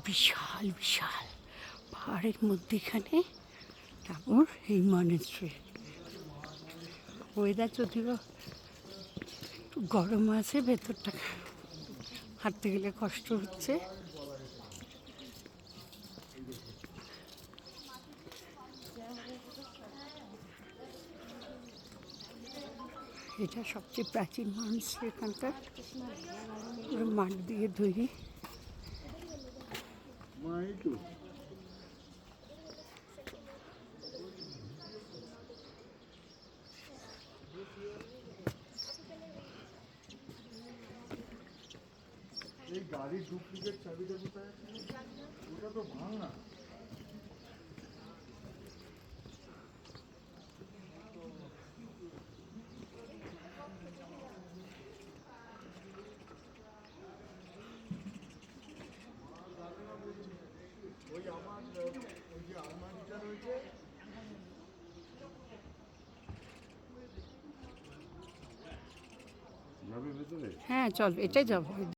বিশাল বিশাল পাহাড়ের মধ্যেখানে ঠাকুর এই মনেস্ট্রি। ওয়েদার যদিও একটু গরম আছে, ভেতরটা হাঁটতে গেলে কষ্ট হচ্ছে। এটা সবচেয়ে প্রাচীন মনেস্ট্রি এখানকার, পুরো মাঠ দিয়ে তৈরি। এই গাড়ির ডুপ্লিকেট চাবিটা কোথায় আছে? ওটা তো ভাঙা। ওই আমার ওই যে আলমারিটা রয়েছে। হ্যাঁ চল, এটাই যাবো।